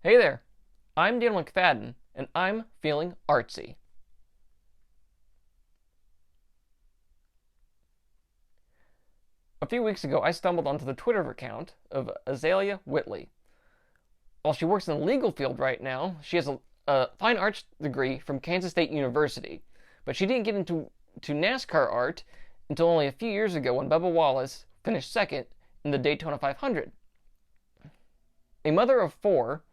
Hey there, I'm Daniel McFadin, and I'm feeling artsy. A few weeks ago, I stumbled onto the Twitter account of Azalea Whitley. While she works in the legal field right now, she has a fine arts degree from Kansas State University, but she didn't get into NASCAR art until only a few years ago when Bubba Wallace finished second in the Daytona 500. A mother of four,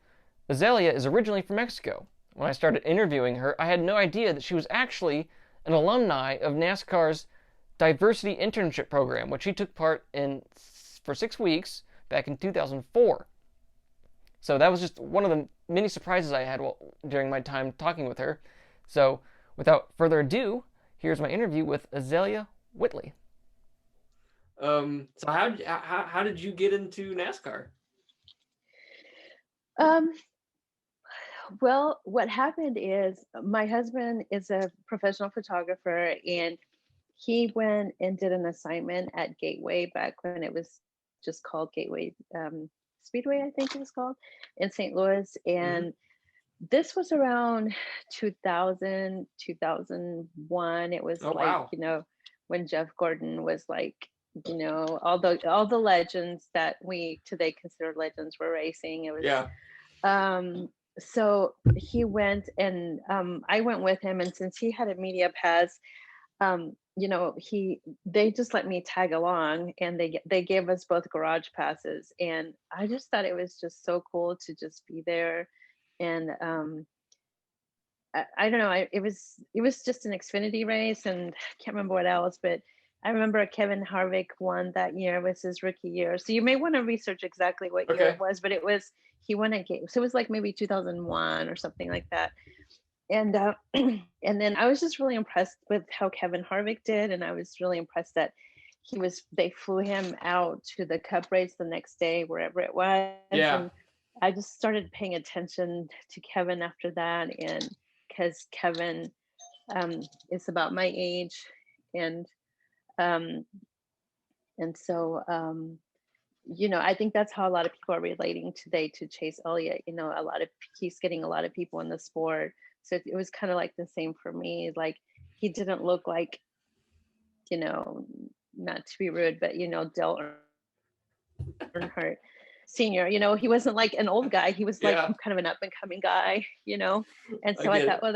Azalea is originally from Mexico. When I started interviewing her, I had no idea that she was actually an alumni of NASCAR's diversity internship program, which she took part in for 6 weeks back in 2004. So that was just one of the many surprises I had during my time talking with her. So without further ado, here's my interview with Azalea Whitley. So how did you get into NASCAR? Um, well, what happened is my husband is a professional photographer, and he went and did an assignment at Gateway back when it was just called Gateway Speedway, I think it was called, in St. Louis. Mm-hmm. And this was around 2000, 2001. It was Oh like, wow! when Jeff Gordon was like, all the legends that we today consider legends were racing. It was Yeah, so he went, and I went with him, and since he had a media pass, they just let me tag along, and they gave us both garage passes, and I just thought it was just so cool to just be there. And I don't know, it was just an Xfinity race, and I can't remember what else, but I remember Kevin Harvick won that year. It was his rookie year, so you may want to research exactly what year okay. it was, but he won a game, so it was like maybe 2001 or something like that. And and then I was just really impressed with how Kevin Harvick did, and I was really impressed that they flew him out to the Cup race the next day, wherever it was. Yeah, And I just started paying attention to Kevin after that, and because Kevin is about my age, and um, so I think that's how a lot of people are relating today to Chase Elliott. He's getting a lot of people in the sport. So it was kind of like the same for me. Like, he didn't look like, you know, not to be rude, but Dale Earnhardt Senior. He wasn't like an old guy. He was like yeah, kind of an up and coming guy. And I so I get thought, it. well,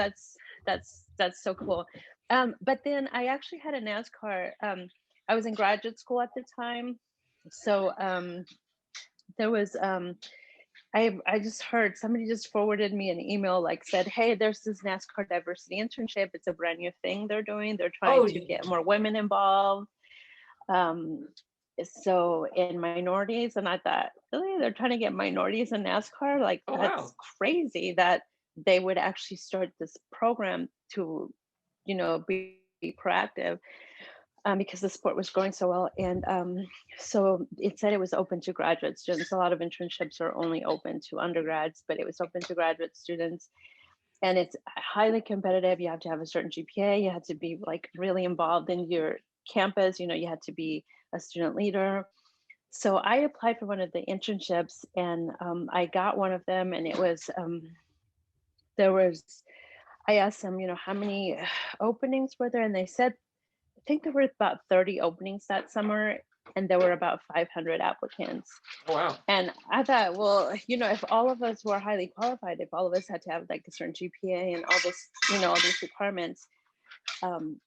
that's so cool. But then I actually had a NASCAR. I was in graduate school at the time, so there was I just heard somebody just forwarded me an email, like, said, hey, there's this NASCAR diversity internship. It's a brand new thing they're doing. They're trying Oh, to get more women involved. Um, so in minorities, and I thought, really, they're trying to get minorities in NASCAR? Like, oh that's wow. crazy that they would actually start this program to, be proactive, because the sport was growing so well. And so it said it was open to graduate students. A lot of internships are only open to undergrads, but it was open to graduate students. And it's highly competitive. You have to have a certain GPA. You had to be like really involved in your campus. You had to be a student leader. So I applied for one of the internships, and I got one of them. And it was there was I asked them, how many openings were there, and they said, I think there were about 30 openings that summer, and there were about 500 applicants. Oh wow. And I thought, well, if all of us were highly qualified, if all of us had to have like a certain GPA and all this, all these requirements,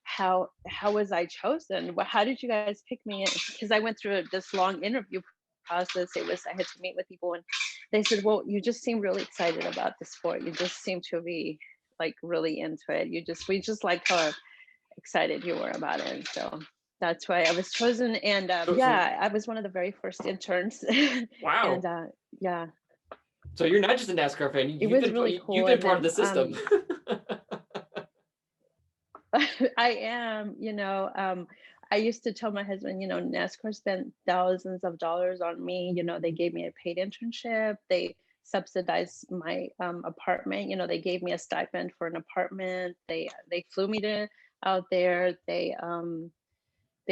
how was I chosen? Well, how did you guys pick me? Because I went through this long interview process. I had to meet with people, and they said, well, you just seem really excited about the sport. You just seem to be like really into it. We just like how excited you were about it. So that's why I was chosen. And So yeah, I was one of the very first interns. And wow. yeah, So you're not just a NASCAR fan. it You've was been really you've cool. been And part of then the system. I am, I used to tell my husband, NASCAR spent thousands of dollars on me. They gave me a paid internship. They subsidized my apartment. They gave me a stipend for an apartment. They flew me to out there. They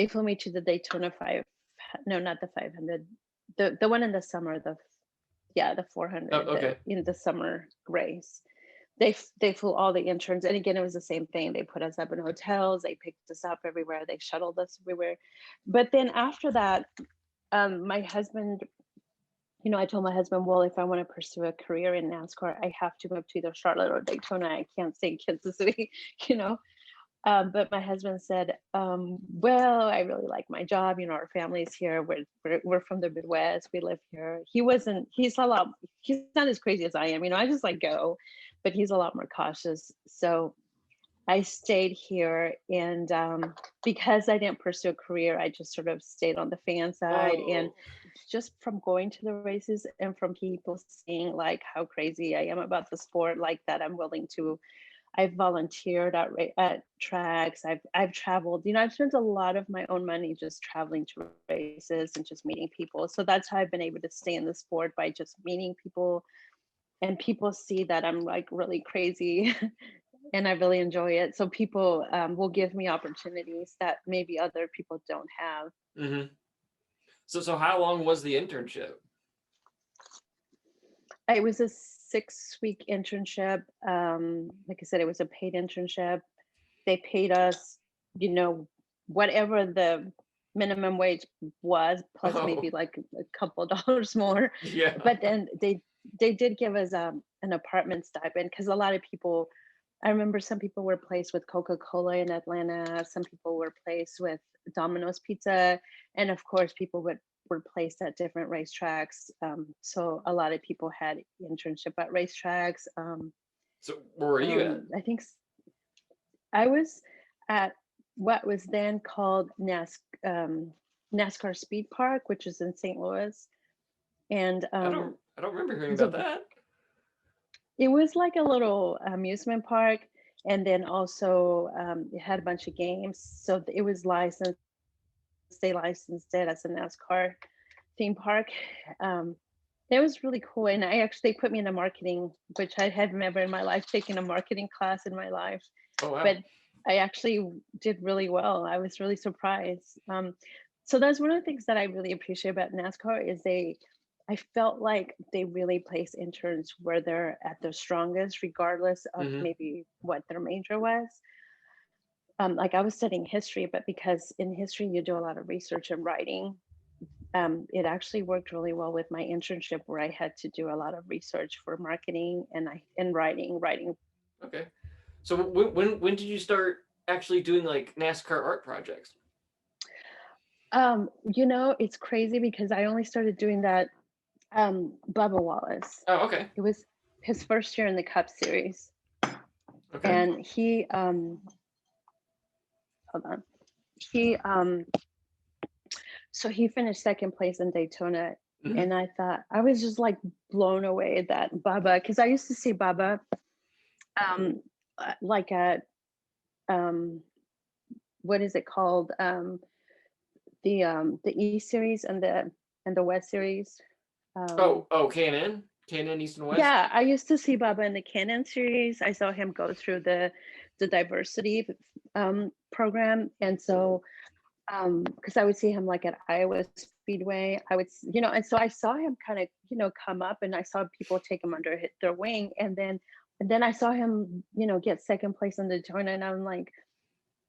flew me to the Daytona 5. No, not the 500. The one in the summer, the Yeah, the Oh, 400 okay. in the summer race. They flew all the interns, and again, it was the same thing. They put us up in hotels, they picked us up everywhere, they shuttled us everywhere. But then after that, my husband, I told my husband, well, if I want to pursue a career in NASCAR, I have to move to either Charlotte or Daytona. I can't stay in Kansas City, you know. But my husband said, well, I really like my job. Our family's here. We're from the Midwest. We live here. He's not as crazy as I am. I just like go, but he's a lot more cautious. So I stayed here. And because I didn't pursue a career, I just sort of stayed on the fan side. And Oh, just from going to the races and from people seeing like how crazy I am about the sport, like that I'm willing to. I've volunteered at tracks. I've traveled. I've spent a lot of my own money just traveling to races and just meeting people. So that's how I've been able to stay in the sport, by just meeting people, and people see that I'm like really crazy and I really enjoy it. So people will give me opportunities that maybe other people don't have. mm-hmm. So how long was the internship? It was a 6-week internship. Like I said, it was a paid internship. They paid us, whatever the minimum wage was, plus maybe Oh, like a couple of dollars more. yeah. But then they did give us an apartment stipend, because a lot of people, I remember some people were placed with Coca-Cola in Atlanta, some people were placed with Domino's Pizza, and of course people were placed at different racetracks. So a lot of people had internship at racetracks. So where were you at? I think I was at what was then called NASCAR Speed Park, which is in St. Louis, and I don't remember hearing about so that. it was like a little amusement park, and then also it had a bunch of games. So it was licensed. They licensed it as a NASCAR theme park. Um, it was really cool, and they put me in a marketing, which I had never in my life taken a marketing class in my life, Oh wow. but I actually did really well. I was really surprised. So that's one of the things that I really appreciate about NASCAR is I felt like they really place interns where they're at their strongest, regardless of Mm-hmm. maybe what their major was. Like I was studying history, but because in history you do a lot of research and writing, it actually worked really well with my internship, where I had to do a lot of research for marketing and writing. Okay. So when did you start actually doing like NASCAR art projects? It's crazy because I only started doing that Bubba Wallace. Oh, okay. It was his first year in the Cup Series, Okay. and he hold on, he so he finished second place in Daytona, Mm-hmm. and I thought, I was just like blown away that Bubba, because I used to see Bubba um like at um what is it called, the E series and the West series. Oh, K&N East and West. Yeah, I used to see Bubba in the Canon series. I saw him go through the diversity program, and so because I would see him like at Iowa Speedway, and so I saw him kind of come up, and I saw people take him under their wing, and then I saw him get second place in the Daytona, and I'm like,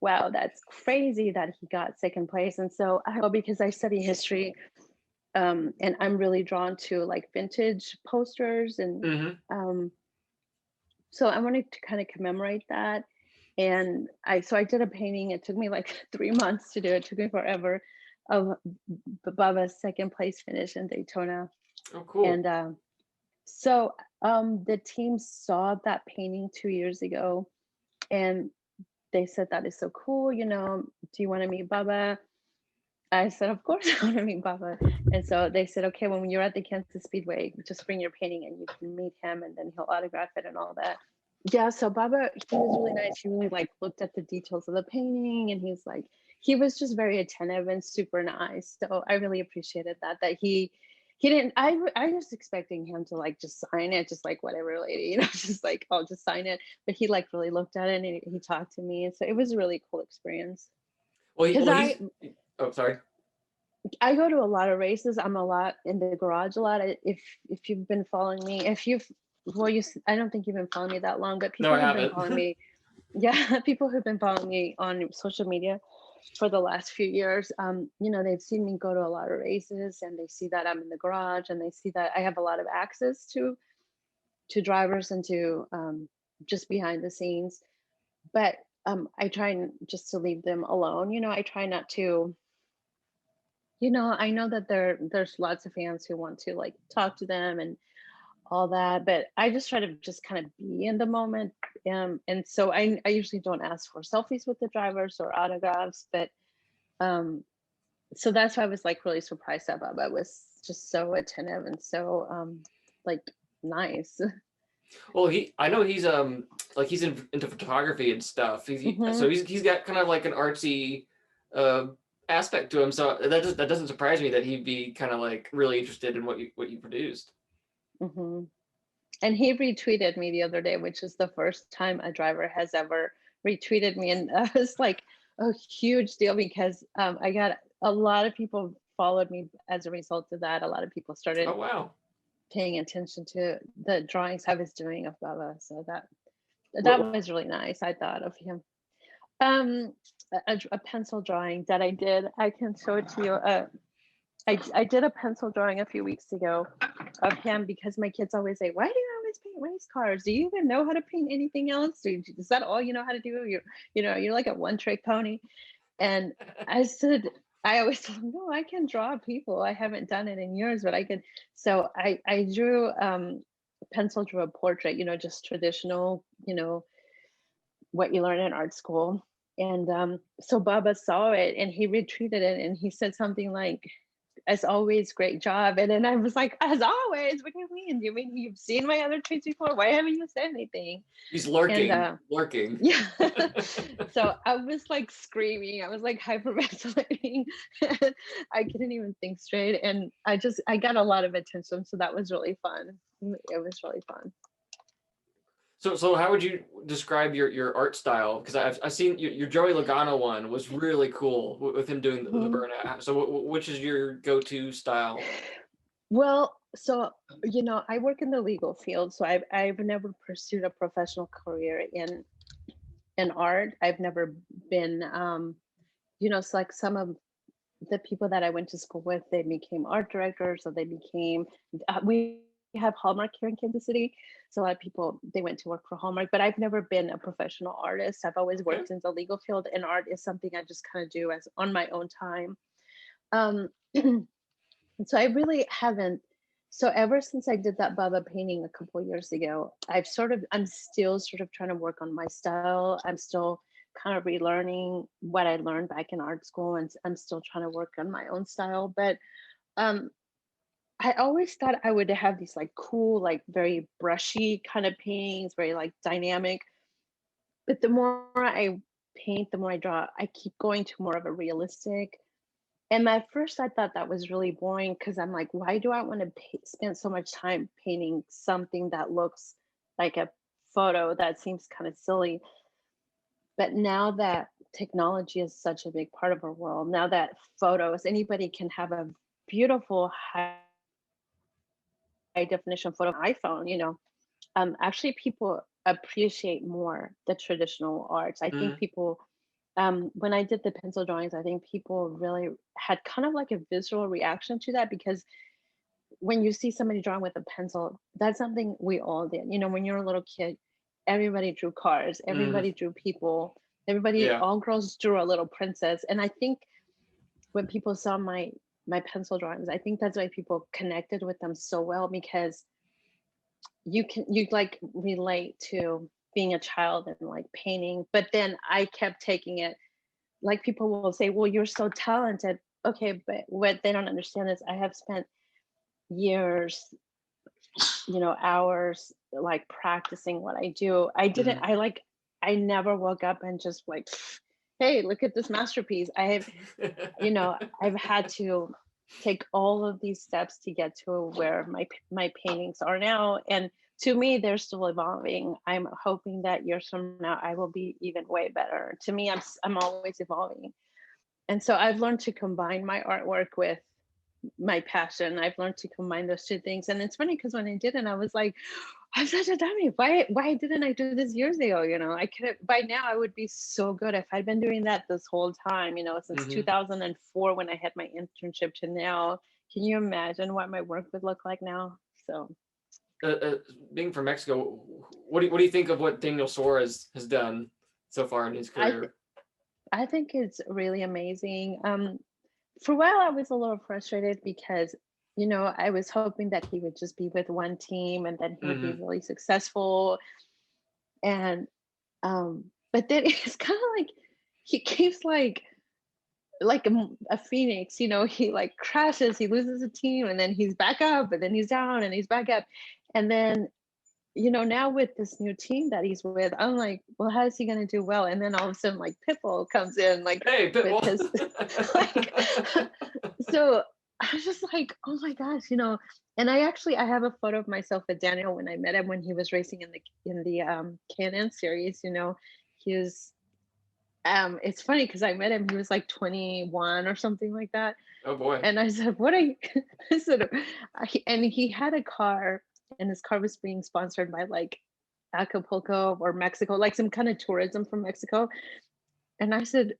wow, that's crazy that he got second place. And so because I study history, and I'm really drawn to like vintage posters, and Mm-hmm. um, so I wanted to kind of commemorate that. And I did a painting. It took me like 3 months to do. It took me forever, of Bubba's second place finish in Daytona. Oh, cool. And so the team saw that painting 2 years ago, and they said, that is so cool. Do you want to meet Bubba? I said, of course I want to meet Bubba. And so they said, okay, when you're at the Kansas Speedway, just bring your painting and you can meet him, and then he'll autograph it and all that. Yeah, so Bubba, he was really nice. He really like looked at the details of the painting, and he was just very attentive and super nice. So I really appreciated that he didn't. I was expecting him to like just sign it, just like whatever, lady, just like, I'll just sign it. But he like really looked at it, and he talked to me, and so it was a really cool experience. Well, Because he's. Oh, sorry. I go to a lot of races. I'm a lot in the garage a lot. If you've been following me, if you've well, I don't think you've been following me that long, but No, people I who've been haven't. following me, yeah, people who've been following me on social media for the last few years, they've seen me go to a lot of races, and they see that I'm in the garage, and they see that I have a lot of access to drivers and to just behind the scenes. But I try just to leave them alone. I try not to. I know that there's lots of fans who want to like talk to them and all that, but I just try to just kind of be in the moment. And so I usually don't ask for selfies with the drivers or autographs, but um, so that's why I was like really surprised that Bubba was just so attentive and so like nice. Well, I know he's like he's into photography and stuff. Hmm. So he's got kind of like an artsy uh aspect to him. So that doesn't surprise me that he'd be kind of like really interested in what you produced. Hmm. And he retweeted me the other day, which is the first time a driver has ever retweeted me. And that was like a huge deal because I got a lot of people followed me as a result of that. A lot of people started Oh wow. paying attention to the drawings I was doing of Bubba. So that What, was really nice, I thought, of him. Um, a pencil drawing that I did, I can show it to you. I did a pencil drawing a few weeks ago of him because my kids always say, "Why do you always paint race cars? Do you even know how to paint anything else? Is that all you know how to do? You're like a one-trick pony." And I said, I always told them, "No, I can draw people. I haven't done it in years, but I could." So I drew pencil drew a portrait, just traditional, what you learn in art school. And so Baba saw it and he retweeted it and he said something like, "As always, great job." And then I was like, "As always? What do you mean? You mean you've seen my other tweets before? Why haven't you said anything?" he's And lurking. yeah. So I was like screaming. I was like hyperventilating. I couldn't even think straight. And I got a lot of attention. So that was really fun. It was really fun. So how would you describe your art style? Because I've seen your Joey Logano one was really cool with him doing the Mhm. burnout. So which is your go-to style? Well, so I work in the legal field, so I've never pursued a professional career in art. I've never been it's like some of the people that I went to school with, they became art directors, or they became we have Hallmark here in Kansas City. So a lot of people they went to work for Hallmark, but I've never been a professional artist. I've always Okay. worked in the legal field, and art is something I just kind of do as on my own time. Um And so I really haven't. So ever since I did that Baba painting a couple of years ago, I'm still sort of trying to work on my style. I'm still kind of relearning what I learned back in art school, and I'm still trying to work on my own style. But um, I always thought I would have these like cool, like very brushy kind of paintings, very like dynamic. But the more I paint, the more I draw, I keep going to more of a realistic. And at first, I thought that was really boring because I'm like, why do I want to spend so much time painting something that looks like a photo that seems kind of silly? But now that technology is such a big part of our world, now that photos, anybody can have a beautiful high definition photo on iPhone, actually people appreciate more the traditional arts. I think Mm, people when I did the pencil drawings, I think people really had kind of like a visceral reaction to that because when you see somebody drawing with a pencil, that's something we all did. When you're a little kid, everybody drew cars, mm, everybody drew people, everybody, yeah. all girls drew a little princess. And I think when people saw my pencil drawings, I think that's why people connected with them so well because you like relate to being a child and like painting. But then I kept taking it, like people will say, "Well, you're so talented." Okay, but what they don't understand is I have spent years, hours like practicing what I do. Mm. I never woke up and just like, "Hey, look at this masterpiece." I've had to take all of these steps to get to where my paintings are now. And to me, they're still evolving. I'm hoping that years from now I will be even way better. To me, I'm always evolving. And so I've learned to combine my artwork with my passion. I've learned to combine those two things. And it's funny because when I did it, I was like, I'm such a dummy. Why didn't I do this years ago? I could have, by now I would be so good if I'd been doing that this whole time, since 2004 when I had my internship to now. Can you imagine what my work would look like now? So being from Mexico, what do you think of what Daniel Suarez has done so far in his career? I think it's really amazing. For a while I was a little frustrated because I was hoping that he would just be with one team and then he would be really successful. And but then it's kind of like he keeps like a phoenix, he like crashes, he loses a team and then he's back up and then he's down and he's back up. And then now with this new team that he's with, I'm like, well, how is he going to do well? And then all of a sudden, like Pitbull comes in, like, hey, Pitbull. with his, like, so I was just like, oh my gosh, And I have a photo of myself with Daniel when I met him when he was racing in the Can-Am series. He was. It's funny because I met him. He was like 21 or something like that. Oh boy! And I said, "What are you?" I said, and he had a car. And his car was being sponsored by like Acapulco or Mexico, like some kind of tourism from Mexico. And I said,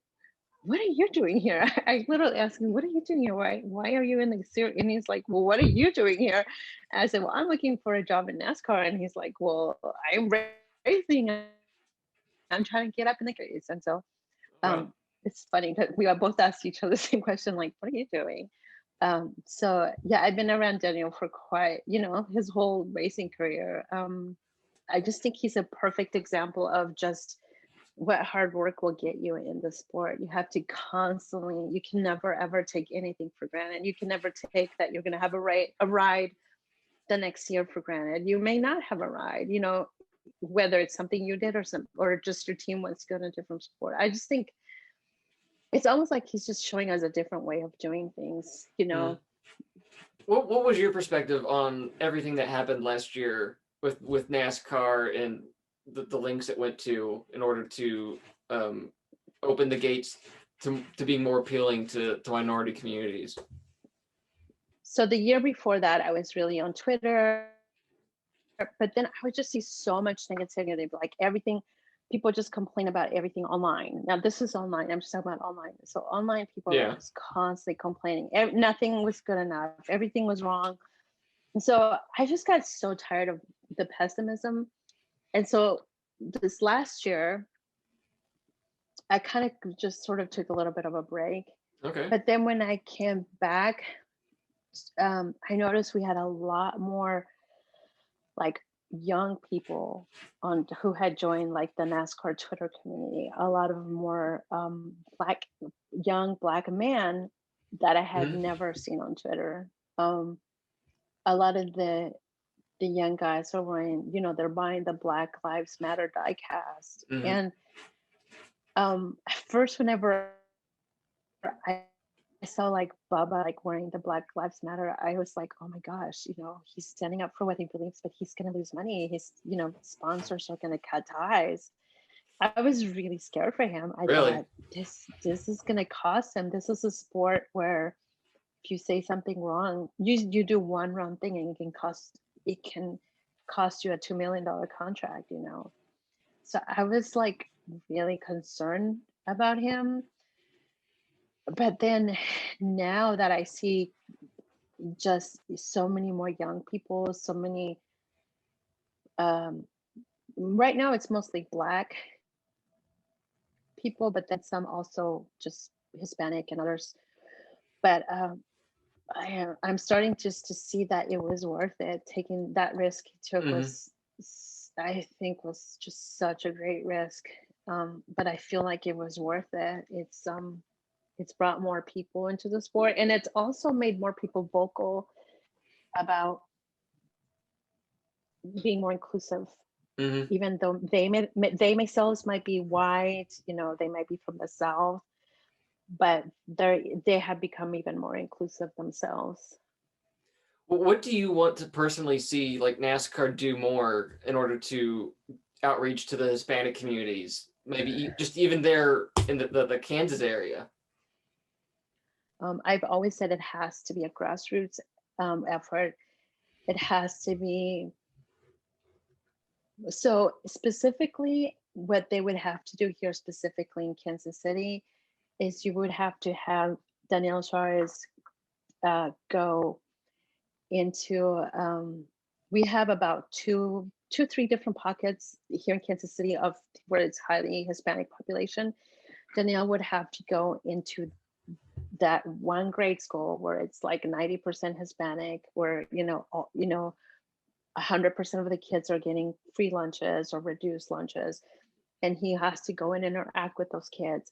what are you doing here? I literally asked him, what are you doing here? Why are you in the series? And he's like, well, what are you doing here? And I said, well, I'm looking for a job in NASCAR. And he's like, well, I'm racing. I'm trying to get up in the race. And so it's funny that we both asked each other the same question, like, what are you doing? So yeah, I've been around Daniel for quite, his whole racing career. I just think he's a perfect example of just what hard work will get you in the sport. You have to constantly, you can never ever take anything for granted. You can never take that you're going to have a ride the next year for granted. You may not have a ride, whether it's something you did or just your team wants to go to a different sport. I just think it's almost like he's just showing us a different way of doing things, What was your perspective on everything that happened last year with NASCAR and the links it went to in order to open the gates to being more appealing to minority communities? So the year before that, I was really on Twitter, but then I would just see so much negativity, like everything. People just complain about everything online. Now this is online. I'm just talking about online. So online people were just constantly complaining. Nothing was good enough. Everything was wrong. And so I just got so tired of the pessimism. And so this last year, I kind of just sort of took a little bit of a break. Okay. But then when I came back, I noticed we had a lot more like young people who had joined like the NASCAR Twitter community, a lot of more young black men that I had never seen on Twitter. A lot of the young guys are wearing, they're buying the Black Lives Matter diecast. And first, whenever I saw like Bubba like wearing the Black Lives Matter, I was like, oh my gosh, he's standing up for what he believes, but he's going to lose money. His, sponsors are going to cut ties. I was really scared for him. I thought this is going to cost him. This is a sport where if you say something wrong, you do one wrong thing and it can cost you a $2 million contract, So I was like really concerned about him. But then now that I see just so many more young people, so many, right now it's mostly Black people, but then some also just Hispanic and others. But I'm starting just to see that it was worth it. Taking that risk he took was, I think, was just such a great risk. But I feel like it was worth it. It's brought more people into the sport, and it's also made more people vocal about being more inclusive. Even though they themselves might be white, they might be from the South, but they have become even more inclusive themselves. Well, what do you want to personally see like NASCAR do more in order to outreach to the Hispanic communities? Maybe just even there in the Kansas area. I've always said it has to be a grassroots effort. It has to be. So specifically, what they would have to do here, specifically in Kansas City, is you would have to have Daniel Suarez go into. We have about three different pockets here in Kansas City of where it's highly Hispanic population. Danielle would have to go into that one grade school where it's like 90% Hispanic, where 100% of the kids are getting free lunches or reduced lunches, and he has to go and interact with those kids.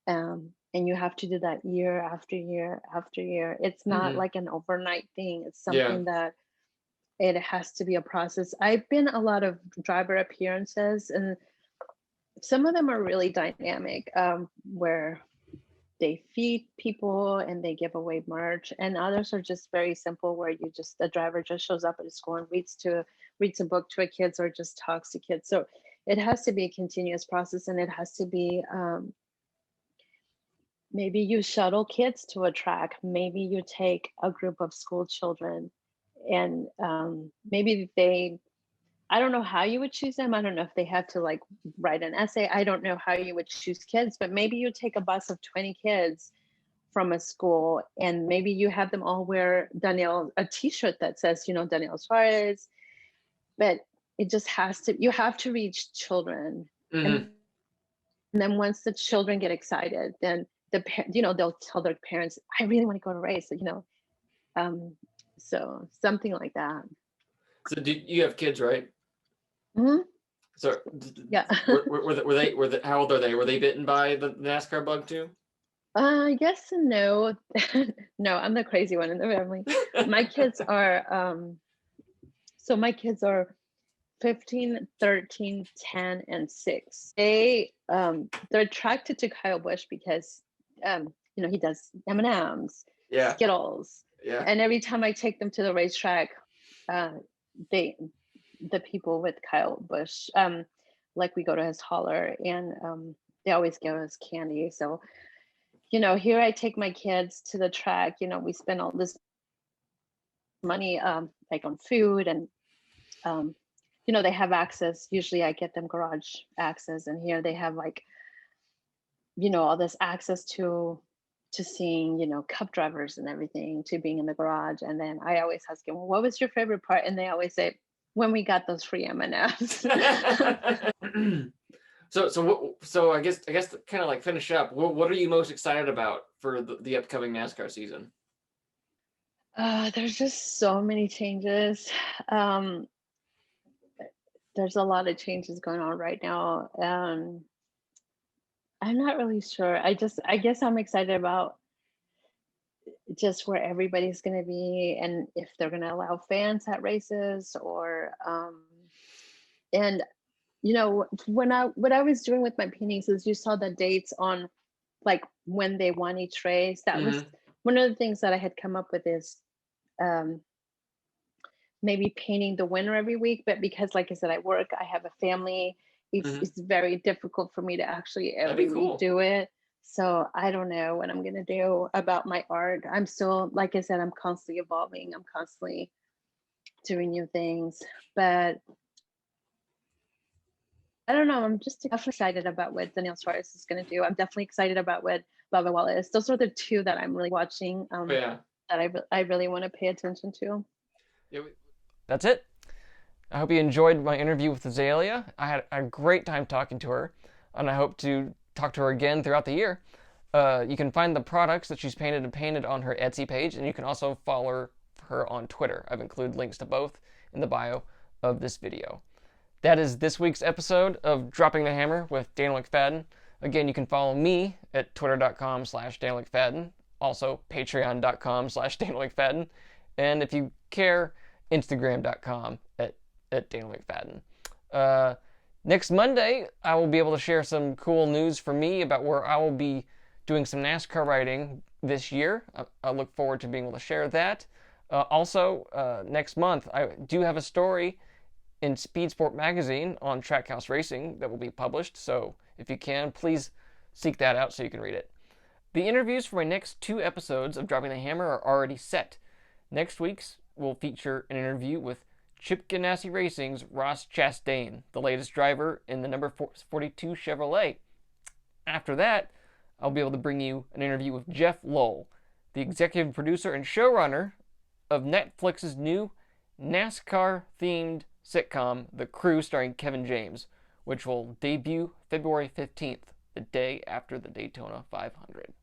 And you have to do that year after year after year. It's not like an overnight thing. It's Yeah. something that it has to be a process. I've been a lot of driver appearances, and some of them are really dynamic, where they feed people and they give away merch, and others are just very simple, where the driver just shows up at a school and reads a book to a kids or just talks to kids. So it has to be a continuous process, and it has to be, maybe you shuttle kids to a track, maybe you take a group of school children, and maybe I don't know how you would choose them. I don't know if they have to like write an essay. I don't know how you would choose kids, but maybe you take a bus of 20 kids from a school, and maybe you have them all wear a t-shirt that says, Daniel Suarez. But it just you have to reach children. And then once the children get excited, then they'll tell their parents, I really want to go to a race, so something like that. So you have kids, right? Mm-hmm. So yeah. were they how old are they? Were they bitten by the NASCAR bug too? Yes and no. No, I'm the crazy one in the family. My kids are my kids are 15, 13, 10, and 6. They're attracted to Kyle Busch because he does M&Ms, Yeah. Skittles. Yeah. And every time I take them to the racetrack, the people with Kyle Busch, like we go to his hauler, and they always give us candy. So, here I take my kids to the track, we spend all this money, like on food, and they have access. Usually I get them garage access, and here they have like, all this access to seeing, cup drivers and everything, to being in the garage. And then I always ask them, well, what was your favorite part? And they always say, when we got those free M&Ms. So I guess to kind of like finish up, what are you most excited about for the upcoming NASCAR season? There's just so many changes. There's a lot of changes going on right now. I'm not really sure. I guess I'm excited about just where everybody's going to be, and if they're going to allow fans at races, or and what I was doing with my paintings is, you saw the dates on like when they won each race. That was one of the things that I had come up with, is maybe painting the winner every week. But because, like I said, I work, I have a family, it's very difficult for me to actually every week do it. So I don't know what I'm going to do about my art. I'm still, like I said, I'm constantly evolving. I'm constantly doing new things. But I don't know. I'm just definitely excited about what Daniel Suarez is going to do. I'm definitely excited about what Bubba Wallace. Those are the two that I'm really watching, that I really want to pay attention to. Yeah, that's it. I hope you enjoyed my interview with Azalea. I had a great time talking to her, and I hope to talk to her again throughout the year. You can find the products that she's painted on her Etsy page, and you can also follow her on Twitter. I've included links to both in the bio of this video. That is this week's episode of Dropping the Hammer with Daniel McFadin. Again, you can follow me at twitter.com/Daniel McFadin, also patreon.com/Daniel McFadin, and if you care, instagram.com at Daniel McFadin. Next Monday, I will be able to share some cool news for me about where I will be doing some NASCAR riding this year. I look forward to being able to share that. Also, next month, I do have a story in Speed Sport Magazine on Trackhouse Racing that will be published, so if you can, please seek that out so you can read it. The interviews for my next 2 episodes of Dropping the Hammer are already set. Next week's will feature an interview with Chip Ganassi Racing's Ross Chastain, the latest driver in the number 42 Chevrolet. After that, I'll be able to bring you an interview with Jeff Lowell, the executive producer and showrunner of Netflix's new NASCAR-themed sitcom, The Crew, starring Kevin James, which will debut February 15th, the day after the Daytona 500.